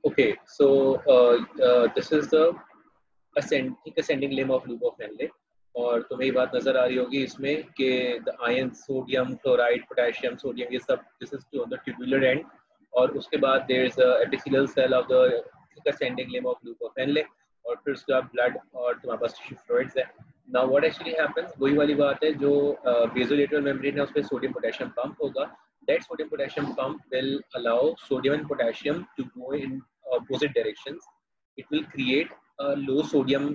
Okay, so this is the ascending limb of loop of Henle. और तुम्हें ये बात नजर आ रही होगी इसमें कि the ion sodium chloride potassium sodium ये सब this is on the tubular end और उसके बाद there is a epithelial cell of the ascending limb of loop of Henle और फिर उसके बाद ब्लड और तुम्हारे पास टिश्यू फ्लूइड्स है. नाउ व्हाट एक्चुअली हैपेंस वही वाली बात है जो बेसोलेटरल मेम्ब्रेन है उस पर सोडियम पोटेशियम पंप होगा. That sodium potassium pump will allow sodium and potassium to go in opposite directions. It will create a low sodium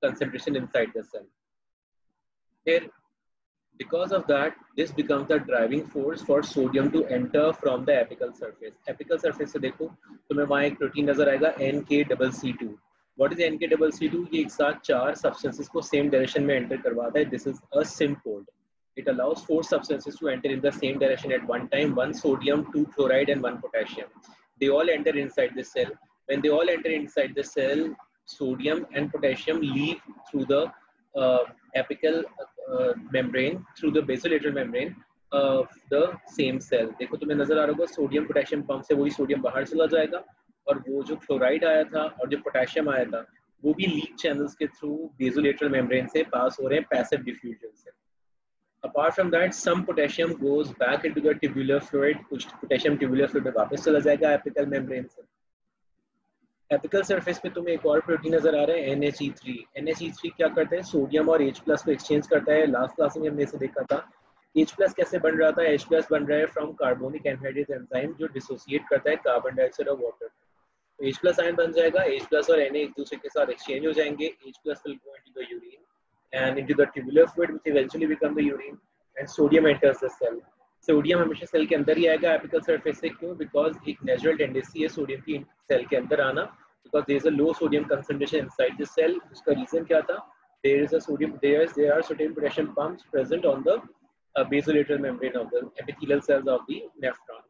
concentration inside the cell. Here, because of that, this becomes the driving force for sodium to enter from the apical surface. Apical surface से देखो तुम्हें वहाँ एक protein नजर आएगा NK-CC2. What is NK-CC2? ये एक साथ चार substances को same direction में enter करवाता है. This is a sympod. It allows four substances to enter in the same direction at one time, one sodium, two chloride and one potassium. They all enter inside the cell. When they all enter inside the cell, sodium and potassium leave through the apical membrane, through the basolateral membrane of the same cell. देखो तुम्हें नजर आ रहा होगा sodium potassium pump से वही sodium बाहर चला जाएगा और वो जो क्लोराइड आया था और जो पोटेशियम आया था वो भी लीक चैनल्स के थ्रू बेसोलेटरल मेम्ब्रेन से पास हो रहे हैं पैसिव डिफ्यूजन से. Apart from that, some potassium goes back into the tubular fluid. कुछ potassium tubular fluid में वापस चला जाएगा apical membrane से. Apical surface पे तुम्हें एक और प्रोटीन नजर आ रहा है NHE3. NHE3 क्या करता है सोडियम और H+ को एक्सचेंज करता है. लास्ट क्लास में हमने इसे देखा था. H+ कैसे बन रहा था? H+ बन रहा है फ्रॉम कार्बोनिक एनहाइड्रेज एंजाइम जो डिसोसिएट करता है कार्बन डाइऑक्साइड और वाटर. तो H+ आयन बन जाएगा. H+ और Na एक दूसरे के साथ एक्सचेंज हो जाएंगे. H+ will go into the urine and into the tubular fluid which eventually become the urine and sodium enters the cell. Sodium हमेशा सेल के अंदर ही आएगा एपिकल सरफेस से. क्यों? बिकॉज एक नेचुरल टेंडेंसी है सोडियम की सेल के अंदर आना because there is a low sodium concentration inside the cell. उसका रीजन क्या था? There is a sodium there are sodium potassium pumps present on the basolateral membrane of the epithelial cells of the nephron.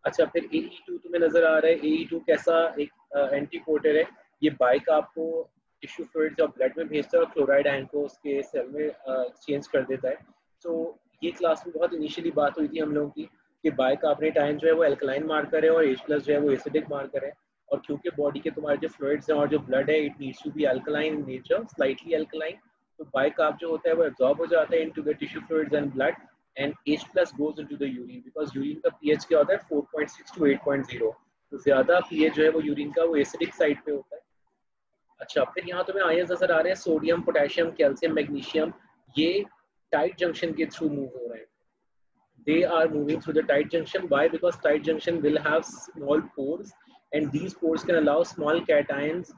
अच्छा, फिर AE2 तुम्हें नजर आ रहा है. AE2 कैसा एक एंटीपोर्टर है. ये बाइक आपको टिश्यू फ्लूइड्स और ब्लड में भेजता है और क्लोराइड आयन को उसके सेल में एक्सचेंज कर देता है. तो ये क्लास में बहुत इनिशियली बात हुई थी हम लोगों की कि बाइकार्बोनेट आयन जो है वो अल्कलाइन मार्कर है और H+ जो है वो एसिडिक मार्कर है. और क्योंकि बॉडी के तुम्हारे जो फ्लूइड्स हैं और जो ब्लड है it needs to be alkaline in nature, slightly alkaline. तो बाइकार्ब जो होता है वो एब्जॉर्ब हो जाता है into the tissue fluids and blood and H+ goes into the urine because urine का pH क्या होता है 4.6 to 8.0. तो ज्यादा pH जो है वो यूरिन का वो एसिडिक साइड पे होता है. अच्छा, फिर यहाँ तुम्हें आयंस नजर आ रहे हैं सोडियम पोटेशियम कैल्शियम मैग्नीशियम. ये टाइट जंक्शन के थ्रू मूव हो रहे हैं. They are moving through the tight junction. Why? Because tight junction will have small pores and these pores can allow small cations,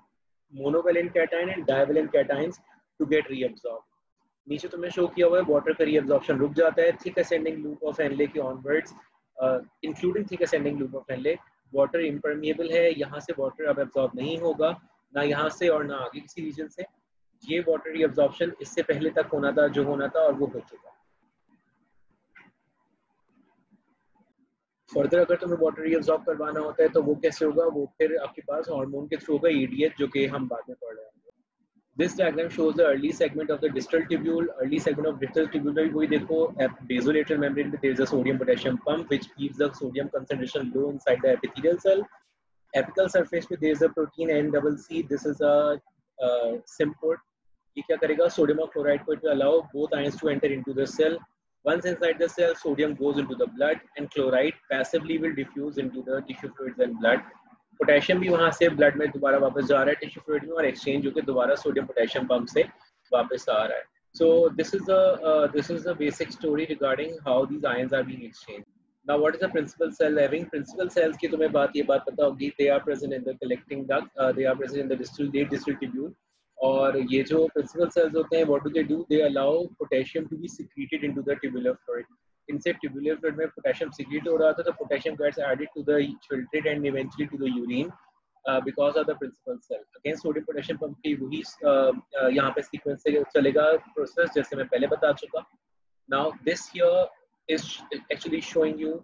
monovalent cation and divalent cations to get reabsorbed. नीचे तुम्हें show किया हुआ है water का reabsorption रुक जाता है. Thick ascending loop of Henle के onwards including thick ascending loop of Henle water impermeable है. यहाँ से वाटर अब एब्जॉर्ब नहीं होगा ना यहाँ से और ना आगे किसी रीजन से. ये वाटर रीअब्जॉर्प्शन इससे पहले तक होना था जो होना था और वो हो चुका. फर्दर अगर तुम्हें वाटर रीअब्सॉर्ब करवाना होता है तो वो कैसे होगा? वो फिर आपके पास हार्मोन के थ्रू होगा EDH जो कि हम बाद में पढ़ रहे हैं. This diagram shows the early segment of the distal tubule. Early segment of distal tubule में वही देखो basolateral membrane पे there is a sodium potassium pump which keeps the sodium concentration low inside the epithelial cell. Apical surface पे there is a protein NCC. This is a sympod. ये क्या करेगा? Sodium और chloride को it will allow both ions to enter into the cell. Once inside the cell, sodium goes into the blood and chloride passively will diffuse into the tissue fluids and blood. Potassium भी वहां से blood में दोबारा वापस जा रहा है tissue fluid में और एक्सचेंज होकर दोबारा सोडियम पोटेशियम पंप से वापस आ रहा है. So this is the basic story regarding how these ions are being exchange. Now what is the principal cell having? Principal cells की तुम्हें ये बात पता होगी. They are present in the collecting duct, they are present in the distal tubule. और ये जो principal cells होते हैं what do they do? They allow potassium to be secreted into the tubular fluid. इनसे ट्यूबुलर फ्लूइड में potassium secrete हो रहा था तो potassium gets added to the filtrate and eventually to the urine because of the principal cell. Again sodium potassium pump की वही यहाँ पे सीक्वेंस से चलेगा प्रोसेस जैसे मैं पहले बता चुका. Now this here is actually showing you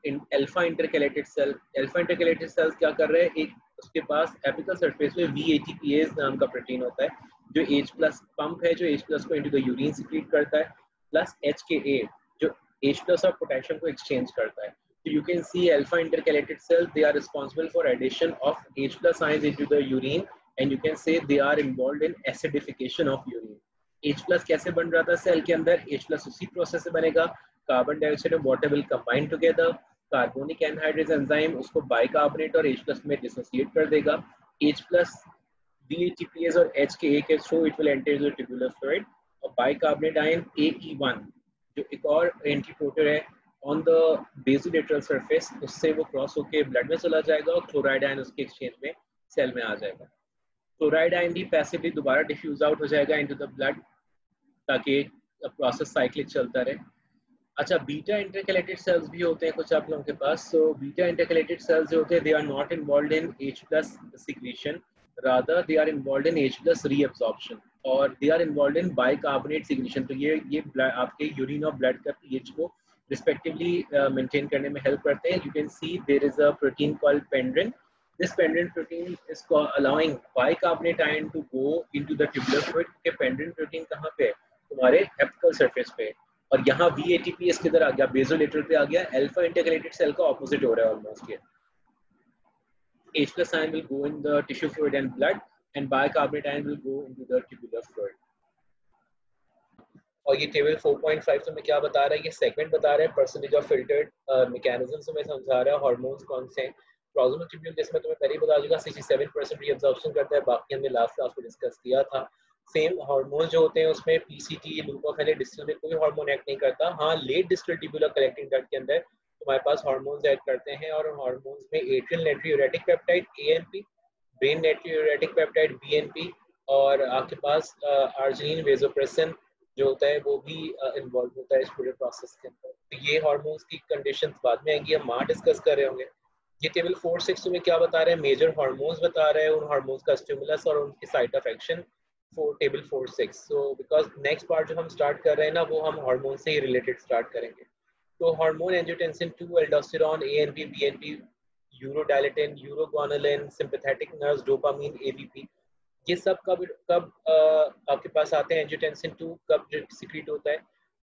in alpha intercalated cell. Alpha intercalated cells क्या कर रहे हैं? एक उसके पास एपिकल सरफेस में VATPase नाम का प्रोटीन होता है जो H+ पंप है जो H+ को into the urine secrete करता है प्लस HKA जो H+ और पोटेशियम को एक्सचेंज करता है. So you can see alpha intercalated cells, they are responsible for addition of H plus ions into the urine, and you can say they are involved in acidification of urine. H plus कैसे बन रहा था cell के अंदर? H plus उसी process से बनेगा, carbon dioxide और water will combine together, carbonic anhydrase enzyme उसको बाइकार्बोनेट और H plus में डिसोसिएट कर देगा, H plus DHTPase और H के एक through it will enter the tubular fluid, और बाइकार्बोनेट आयन AE1 जो एक और एंटीप्रोटर है ऑन द बेसोलेटरल सरफेस, उससे वो क्रॉस होके ब्लड में चला जाएगा और क्लोराइड आयन उसके एक्सचेंज में सेल में आ जाएगा। क्लोराइड आयन भी पैसिवली दोबारा डिफ्यूज आउट हो जाएगा इनटू द ब्लड ताकि प्रोसेस साइक्लिक चलता रहे। अच्छा, बीटा इंटरकैलेटेड सेल्स भी होते हैं कुछ आप लोगों के पास। सो बीटा इंटरकैलेटेड सेल्स जो होते हैं they are not involved in H plus secretion, rather they are involved in H plus reabsorption और they are involved in bicarbonate secretion. तो ये आपके यूरिन और ब्लड का पीएच को रिस्पेक्टिवली मेंटेन करने में हेल्प करते हैं। You can see there is a protein called pendrin. This pendrin protein is allowing bicarbonate ion to go into the tubular fluid. के pendrin protein कहाँ पे है? तुम्हारे apical surface पे, और यहाँ VATPase किधर आ गया? बेसोलेटरल पे आ गया। अल्फा इंटरकैलेटेड सेल का ऑपोजिट हो रहा है ऑलमोस्ट ये। H plus ion will go in the tissue fluid and blood, and bicarbonate ion will go into the tubular fluid. और ये टेबल 4.5 तो मैं क्या बता रहा है? ये सेगमेंट बता रहा है परसेंटेज ऑफ फिल्टर्ड मैकेनिज्म से मैं समझा रहा है हार्मोन्स कौन से हैं। प्रोक्सिमल ट्यूब्यूल जैसे मैं तुम्हें पहले ही बता चुका 67% रीअब्जॉर्प्शन करता है, बाकी हमने लास्ट क्लास में डिस्कस किया था। सेम हार्मोन जो होते हैं उसमें PCT loop of Henle distal में कोई हार्मोन एक्ट नहीं करता। हाँ, late distal tubular collecting duct के अंदर तुम्हारे पास हार्मोन्स एक्ट करते हैं, और हार्मोन्स में atrial नाइट्रोयूरेटिक peptide ANP, brain नाइट्रोयूरेटिक peptide BNP, और आपके पास आर्जिनिन वेसोप्रेसिन जो होता है वो भी इन्वॉल्व होता है इस पूरे प्रोसेस के अंदर। तो ये हार्मोन्स की कंडीशंस बाद में आएंगी, हम वहाँ डिस्कस कर रहे होंगे। ये टेबल 4.6 में क्या बता रहे हैं? मेजर हार्मोन्स बता रहे हैं, उन हार्मोन्स का स्टिमुलस और उनकी site of action for table 4.6। So because next part जो हम स्टार्ट कर रहे हैं ना वो हम हार्मोन से ही रिलेटेड स्टार्ट करेंगे। तो hormone angiotensin 2, aldosterone, ANP, BNP, urodilatin, uroguanylin, sympathetic nerves, dopamine, ABP, ये सब कब आपके पास आते हैं? एंजियोटेंसिन 2 कब सिक्रीट होता है?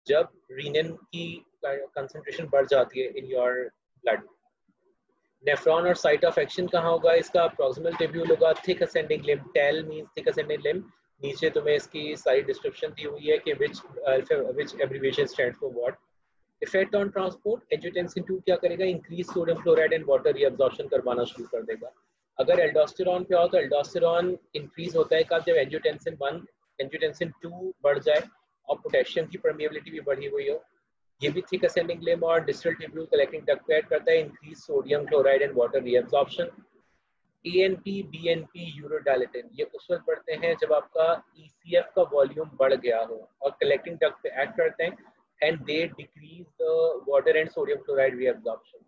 जब रीनिन की कंसंट्रेशन बढ़ जाती है इन योर ब्लड। नेफ्रॉन और साइट ऑफ एक्शन कहाँ होगा इसका? प्रॉक्सिमल ट्यूब्यूल होगा, thick ascending limb, TAL means thick ascending limb. नीचे तुम्हें इसकी सारी डिस्क्रिप्शन दी हुई है कि which abbreviation stands for what. Effect on transport, angiotensin 2 क्या करेगा? Increase sodium chloride and water reabsorption करवाना शुरू कर देगा। अगर एल्डोस्टेरॉन पे आओ तो एल्डोस्टेरॉन इंक्रीज होता है कब? जब एंजियोटेंसिन 1, एंजियोटेंसिन 2 बढ़ जाए और पोटेशियम की परमिएबिलिटी भी बढ़ी हुई हो। ये भी थिक असेंडिंग लिम्ब और डिस्टल ट्यूब्यूल कलेक्टिंग डक्ट पे ऐड करता है, increase sodium chloride and water reabsorption. ANP, BNP, यूरोडायलेटिन ये उस वक्त बढ़ते हैं जब आपका ECF का वॉल्यूम बढ़ गया हो और कलेक्टिंग डक्ट पे ऐड करते हैं, and they decrease the water and sodium chloride reabsorption.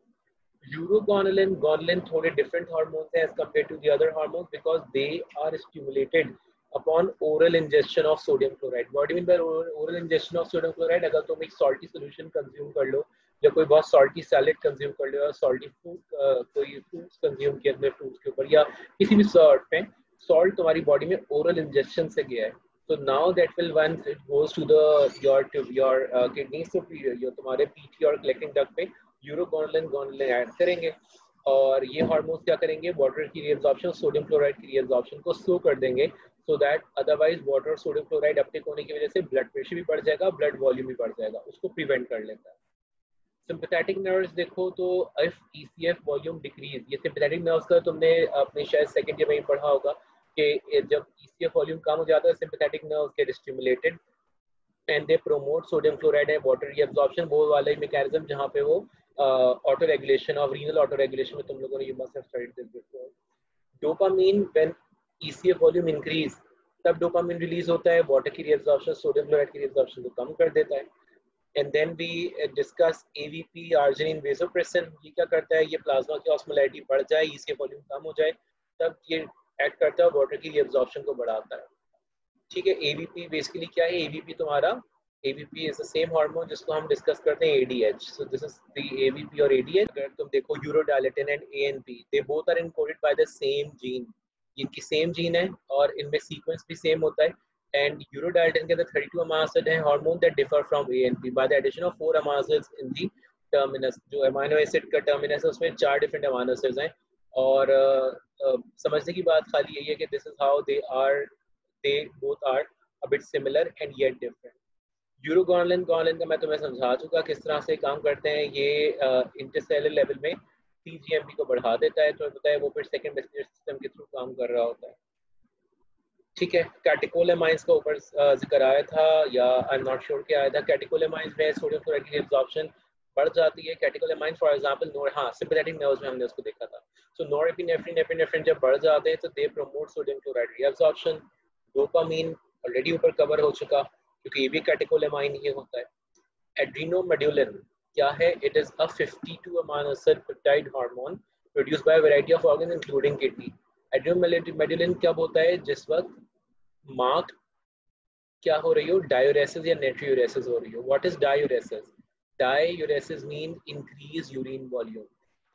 Urogonalin, gonalin थोड़े different hormones हैं as compared to the other hormones because they are stimulated upon oral ingestion of sodium chloride. What do you mean by oral ingestion of sodium chloride? अगर तुम एक salty solution consume कर लो या कोई बहुत salty salad consume कर लो या salty food कोई fruits consume किया अपने fruits के ऊपर या किसी भी sort में salt तुम्हारी body में oral ingestion से गया है, so now that will once it goes to the your kidneys, so your तुम्हारे PT और collecting duct पे यूरोगोनालिन गोनालिन ऐड करेंगे और ये हार्मोन्स क्या करेंगे? वाटर की रीअब्जॉर्प्शन, सोडियम क्लोराइड की रीअब्जॉर्प्शन को स्लो कर देंगे, so that otherwise water sodium chloride Uptake होने की वजह से ब्लड प्रेशर भी बढ़ जाएगा, ब्लड वॉल्यूम भी बढ़ जाएगा, उसको प्रिवेंट कर लेता है। सिंपैथेटिक नर्व्स देखो तो इफ ECF वॉल्यूम डिक्रीज, ये सिंपैथेटिक नर्व्स का तुमने अपने शायद सेकंड ईयर में ही पढ़ा होगा कि जब ECF वॉल्यूम कम हो जाता है sympathetic nerves get stimulated and they promote sodium chloride and water reabsorption, वो वाला मैकेनिज्म जहाँ पे वो auto regulation of renal auto regulation में तुम लोगों ने you must have studied this before. Dopamine when ECF volume increase तब डोपामीन रिलीज होता है, वाटर की रीअब्जॉर्प्शन सोडियम क्लोराइड की रीअब्जॉर्प्शन को कम कर देता है। And then we discuss AVP, arginine vasopressin, ये क्या करता है? ये प्लाज्मा की ऑस्मोलैरिटी बढ़ जाए, ECF वॉल्यूम कम हो जाए तब ये ऐड करता है, वाटर की रीअब्जॉर्प्शन को बढ़ाता है। ठीक है, AVP बेसिकली क्या है? AVP तुम्हारा AVP is the same hormone जिसको हम डिस्कस करते हैं ADH. So this is the AVP और ADH. अगर तुम देखो यूरोडायलेटिन and ANP, they both are encoded by the same gene. इनकी सेम जीन है और इनमें सीक्वेंस भी सेम होता है। एंड यूरोडायलेटिन के अंदर 32 अमीनो एसिड हैं, hormone that differ from ANP by the addition of 4 amino acids in the terminus, जो अमाइनो एसिड का टर्मिनस है उसमें 4 डिफरेंट अमाइनो एसिड्स हैं और समझने की बात खाली यही है कि this is how they both are a bit similar and yet different. Uroguanylin guanylin का मैं तुम्हें समझा चुका किस तरह से काम करते हैं। ये इंटरसेलुलर लेवल में TGMP को बढ़ा देता है, तो पता है वो फिर सेकंड मैसेंजर सिस्टम के थ्रू काम कर रहा होता है। ठीक है, कैटेकोलेमाइंस का ऊपर जिक्र आया था या आई एम नॉट श्योर क्या आया था। कैटेकोलेमाइंस में सोडियम क्लोराइड की एब्जॉर्प्शन बढ़ जाती है। कैटेकोलेमाइंस फॉर एग्जांपल नोर, हाँ सिम्पैथेटिक नर्व्स में हमने उसको देखा था। सो नॉरएपिनेफ्रिन एपिनेफ्रिन जब बढ़ जाते हैं तो they promote sodium chloride reabsorption. Dopamine already ऊपर कवर हो चुका क्योंकि ये भी कैटेकोलेमाइन ही होता है। एड्रीनोमेडुलिन क्या है? It is a 52 amino acid peptide hormone produced by variety of organ including kidney. Adrenomedullin कब होता है? जिस वक्त माँ क्या हो रही हो, डायूरेसिस या नेट्रियूरेसिस हो रही हो। What is diuresis? Diuresis mean increase urine volume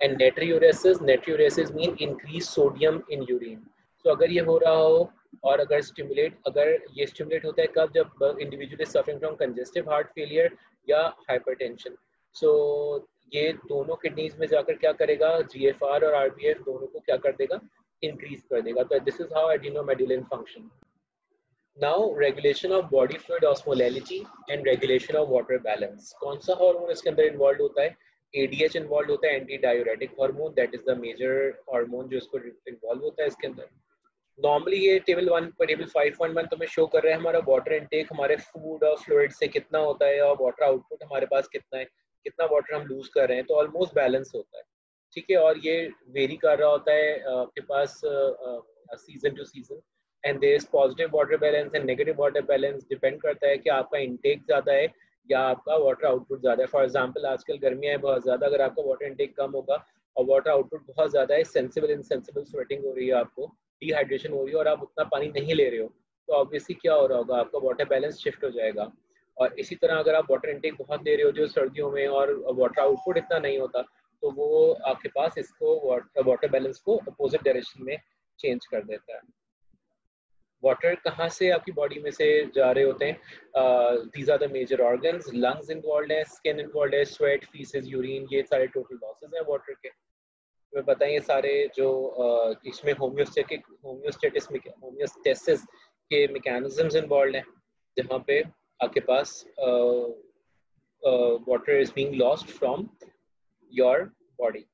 and natriuresis mean increase sodium in urine. तो अगर ये हो रहा हो और अगर ये स्टिमुलेट होता है कब? जब individual is suffering from congestive heart failure या हाइपरटेंशन। सो ये दोनों किडनीज में जाकर क्या करेगा? GFR और RBF दोनों को क्या कर देगा? इंक्रीज कर देगा। तो this is how adrenomedullin function. Now regulation of body fluid osmolality and regulation of water balance। कौन सा हार्मोन इसके अंदर इन्वॉल्व होता है? ADH इन्वॉल्व होता है, anti diuretic hormone, that is the major hormone जो इसको इन्वॉल्व होता है इसके अंदर। नॉर्मली ये टेबल 5.1 तो में शो कर रहा है हमारा वाटर इनटेक हमारे फूड और फ्लूइड से कितना होता है और वाटर आउटपुट हमारे पास कितना है, कितना वाटर हम लूज कर रहे हैं, तो ऑलमोस्ट बैलेंस होता है। ठीक है, और ये वेरी कर रहा होता है आपके पास season to season and there is positive water balance and negative water balance. Depend करता है कि आपका इनटेक ज़्यादा है या आपका वाटर आउटपुट ज़्यादा है। फॉर एग्जांपल आजकल गर्मियाँ हैं बहुत ज़्यादा, अगर आपका वाटर इनटेक कम होगा और वाटर आउटपुट बहुत ज़्यादा है, सेंसिबल इनसेंसिबल स्वेटिंग हो रही है, आपको डिहाइड्रेशन हो रही है और आप उतना पानी नहीं ले रहे हो, तो ऑब्वियसली क्या हो रहा होगा? आपका वाटर बैलेंस शिफ्ट हो जाएगा। और इसी तरह अगर आप वाटर इनटेक बहुत ले रहे हो जो सर्दियों में और वाटर आउटपुट इतना नहीं होता, तो वो आपके पास इसको वाटर बैलेंस को अपोजिट डायरेक्शन में चेंज कर देता है। वाटर कहाँ से आपकी बॉडी में से जा रहे होते हैं? These are the major organs. Lungs involve है, स्किन इन्वॉल्व है, स्वेट, फीसेस, यूरिन, ये सारे टोटल लॉसेस हैं वाटर के। तुम्हें पता है ये सारे जो इसमें होम्योस्टेसिस के मैकेनिज्म्स इन्वॉल्व हैं, जहाँ पे आपके पास water is being lost from your body.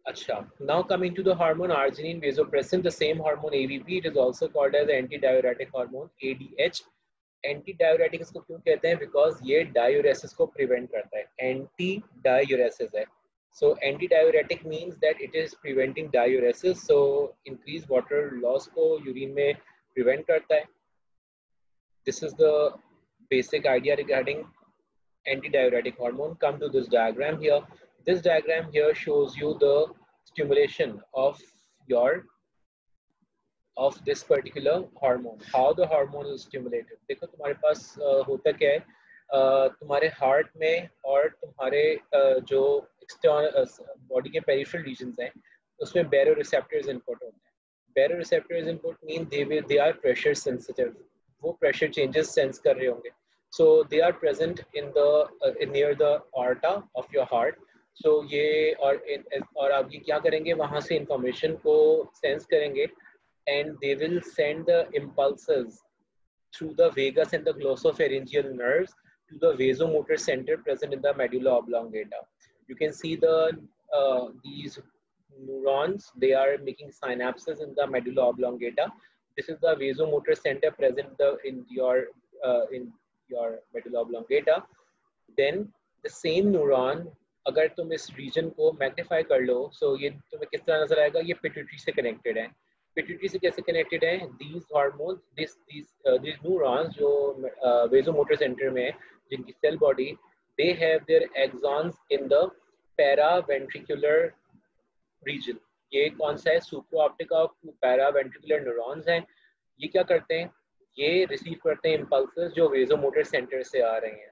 अच्छा, now coming to the hormone arginine vasopressin, the same hormone AVP, it is also called as antidiuretic hormone ADH। Anti इसको क्यों कहते हैं? बिकॉज ये डायूरेसिस को प्रिवेंट करता है, एंटी डायूरेसिस है। So anti diuretic means that it is preventing diuresis, so increase water loss को यूरिन में प्रिवेंट करता है। This is the basic idea regarding antidiuretic hormone. Come to this diagram here. This diagram here shows you the stimulation of this particular hormone. How the hormone is stimulated. देखो तुम्हारे पास होता क्या है, तुम्हारे heart में और तुम्हारे जो एक्सटर्नल बॉडी के पेरिफेरल रीजन्स हैं उसमें बैरोरिसेप्टर्स इनपुट होते हैं। Baroreceptors input mean they are pressure sensitive, वो प्रेशर चेंजेस सेंस कर रहे होंगे। So they are present in the near the aorta of your heart. So ये और आप ये क्या करेंगे? वहाँ से इंफॉर्मेशन को सेंस करेंगे and they will send the impulses through the vagus and the glossopharyngeal nerves to the vasomotor center present in the medulla oblongata. You can see these neurons, they are making synapses in the medulla oblongata. This is the vasomotor center present in your medulla oblongata. Then the same neuron, अगर तुम इस reason को magnify कर लो, सो ये तुम्हें किस तरह नजर आएगा? ये पिट्यूटरी से कनेक्टेड है। पिट्यूटरी से कैसे कनेक्टेड है? these hormones, these neurons जो vasomotor center में जिनकी cell body, they have their axons in the paraventricular region। ये कौन सा है? सुप्राऑप्टिक और पैरावेंट्रिकुलर न्यूरॉन्स हैं। ये क्या करते हैं? ये रिसीव करते हैं इम्पल्सेस जो वेजोमोटर सेंटर से आ रहे हैं।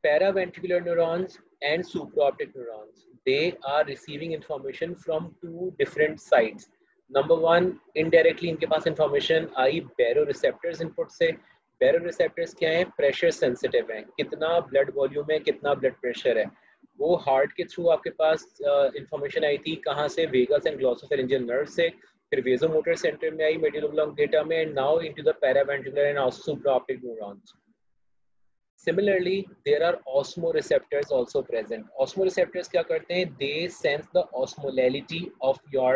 Paraventricular neurons and supraoptic neurons, they are receiving information from two different sides. Number one, indirectly इनके पास information आई baroreceptors input से, बैरो रिसेप्टर्स क्या है? प्रेशर सेंसिटिव हैं, कितना ब्लड वॉल्यूम है, कितना ब्लड प्रेशर है। वो हार्ट के थ्रू आपके पास इंफॉर्मेशन आई थी, कहाँ से? वेगस एंड ग्लॉसोफेरिंजियल नर्व से, फिर वेजोमोटर सेंटर में आई मेडुला ऑब्लोंगेटा में, and now into the paraventricular and also supraoptic neurons. Similarly, there are osmoreceptors also present. Osmoreceptors क्या करते हैं? They sense the osmolality of your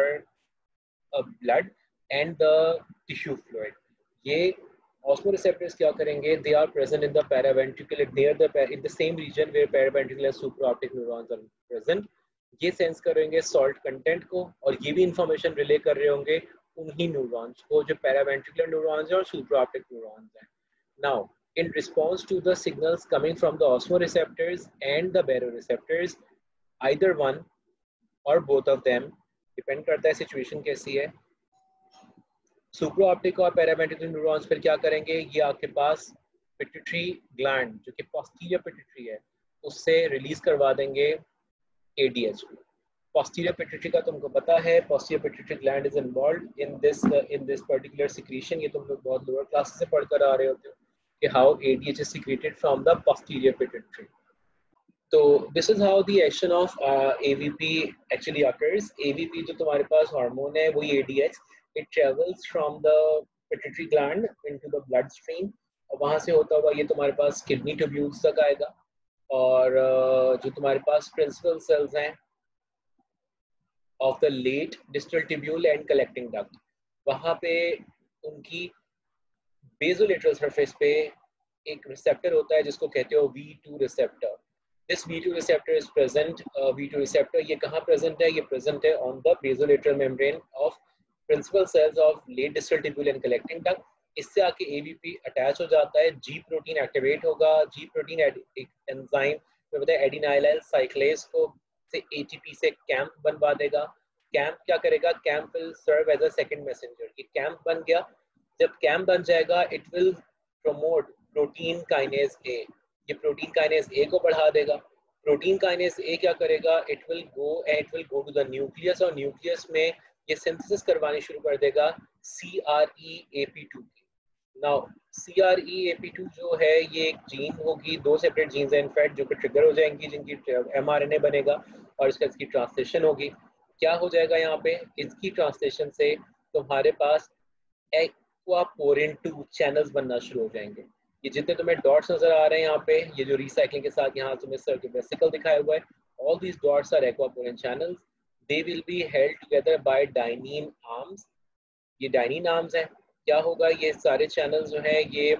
blood and the tissue fluid. ये osmoreceptors क्या करेंगे? They are present in the paraventricular, near the in the same region where paraventricular supraoptic neurons are present. ये sense करेंगे salt content को, और ये भी information relay कर रहे होंगे उन्हीं न्यूरॉन्स को जो पैरावेंट्रिकुलर न्यूरॉन्स हैं और सुप्राऑप्टिक न्यूरॉन्स हैं. Now in response to the signals coming from the osmoreceptors and the baroreceptors, either one or both of them, depend करता है सिचुएशन कैसी है. सुप्राऑप्टिक और पैरावेंट्रिकुलर न्यूरॉन्स फिर क्या करेंगे? ये आपके पास पिट्यूटरी ग्लैंड जो कि पोस्टीरियर पिट्यूटरी है उससे रिलीज करवा देंगे ADH को. पोस्टीरियर पिट्यूटरी का तुमको पता है, posterior pituitary gland is involved in this particular secretion. ये तुम लोग बहुत लोअर क्लास से पढ़कर आ रहे होते हो कि how ADH is secreted from the posterior pituitary. So this is how the action of AVP actually occurs. AVP जो तुम्हारे पास हार्मोन है वही ADH, it travels from the pituitary gland into the bloodstream, और वहाँ से होता हुआ ये तुम्हारे पास किडनी ट्यूब्यूल्स तक आएगा, और जो तुम्हारे पास प्रिंसिपल सेल्स हैं of the late distal tubule and collecting duct, वहाँ पे उनकी बेसोलेटरल सरफेस पे एक रिसेप्टर होता है जिसको कहते हो V2 receptor. This V2 receptor is present. V2 receptor ये कहाँ प्रेजेंट है? ये प्रेजेंट है on the basolateral membrane of principal cells of late distal tubule and collecting duct. इससे आके AVP अटैच हो जाता है, G प्रोटीन एक्टिवेट होगा. G प्रोटीन एक एंजाइम में बताया एडिनाइलाइल साइक्लेज को से ATP से कैंप बनवा देगा. कैंप क्या करेगा? CAMP will serve as a second messenger. ये कैंप बन गया. जब कैंप बन जाएगा it will promote protein kinase A. ये प्रोटीन काइनेज ए को बढ़ा देगा. प्रोटीन काइनेज ए क्या करेगा? It will go to the nucleus, और न्यूक्लियस में ये सिंथेसिस करवानी शुरू कर देगा CREAP2 की. नाउ CREAP2 जो है ये एक जीन होगी, दो सेपरेट जीन्स हैं इनफैक्ट जो कि ट्रिगर हो जाएंगी, जिनकी mRNA बनेगा और इसकी ट्रांसलेशन होगी. क्या हो जाएगा यहाँ पे? इसकी ट्रांसलेशन से तुम्हारे पास एक्वापोरिन 2 चैनल्स बनना शुरू हो जाएंगे. ये जितने तुम्हें डॉट्स नजर आ रहे हैं यहाँ पे, ये जो रिसाइकलिंग के साथ यहाँ तुम्हें सर्कुलर वेसिकल दिखाया हुआ है, all these dots are aquaporin channels. They will be held together by dynein arms. ये डाइनीन आर्म्स हैं. क्या होगा? ये सारे चैनल्स जो है ये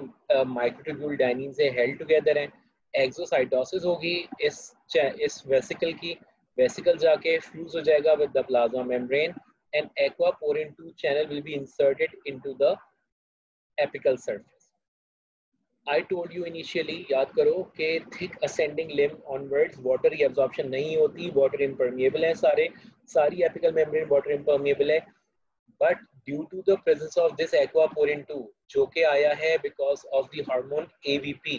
माइक्रोट्यूब्यूल डाइनीन से हेल्ड टुगेदर हैं. एक्सोसाइटोसिस होगी इस वेसिकल की. वेसिकल जाके फ्यूज हो जाएगा with the plasma membrane, and aquaporin 2 channel will be inserted into the apical surface. I told you initially, याद करो कि thick ascending limb onwards water की absorption नहीं होती, water impermeable है सारी apical membrane water impermeable है, but due to the presence of this aquaporin 2 जो कि आया है because of the hormone AVP.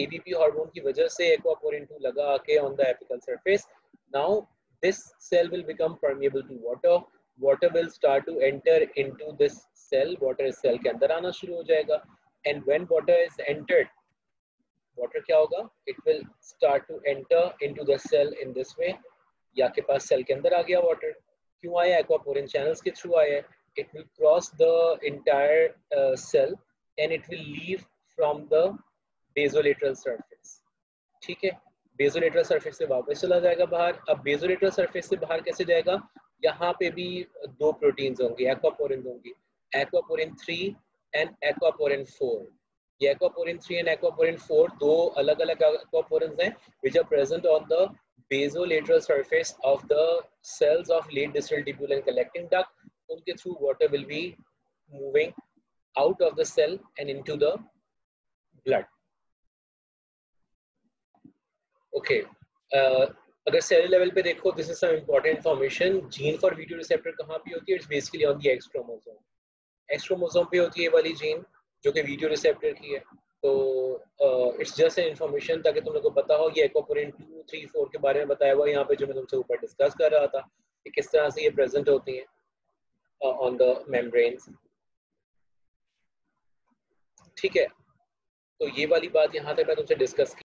AVP hormone की वजह से aquaporin 2 लगा आके on the apical surface. Now this cell will become permeable to water. Water will start to enter into this cell. Water इस cell के अंदर आना शुरू हो जाएगा. And when water is entered, water क्या होगा? It will start to enter into the cell in this way. या के पास cell के अंदर आ गया water. क्यों आया? Aquaporin channels के through आया. It will cross the entire cell and it will leave from the basolateral surface. ठीक है? बेसोलेटरल सरफेस से वापस चला जाएगा बाहर. अब बेसोलेटरल सरफेस से बाहर कैसे जाएगा? यहाँ पे भी दो प्रोटीन्स होंगे, एक्वापोरिन होंगी, एक्वापोरिन 3 एंड एक्वापोरिन 4. ये एक्वापोरिन 3 एंड एक्वापोरिन 4 दो अलग अलग एक्वापोरिन्स हैं which are present on the basolateral surface of the cells of late distal tubule and collecting duct. उनके through water will be moving out of the cell and into the blood. Okay अगर cell level पे देखो, this is some important information. Gene for V2 receptor कहाँ पे होती है? It's basically on the X chromosome. X chromosome पे होती है ये वाली जीन जो कि V2 रिसेप्टर की है. तो इट्स जस्ट एन इंफॉर्मेशन ताकि तुम लोगों को पता हो. ये एक्वापोरिन 2, 3, 4 के बारे में बताया हुआ यहाँ पे जो मैं तुमसे ऊपर डिस्कस कर रहा था कि किस तरह से ये प्रेजेंट होती हैं ऑन द मेम्ब्रेन्स. ठीक है. तो ये वाली बात यहाँ तक मैं तुमसे डिस्कस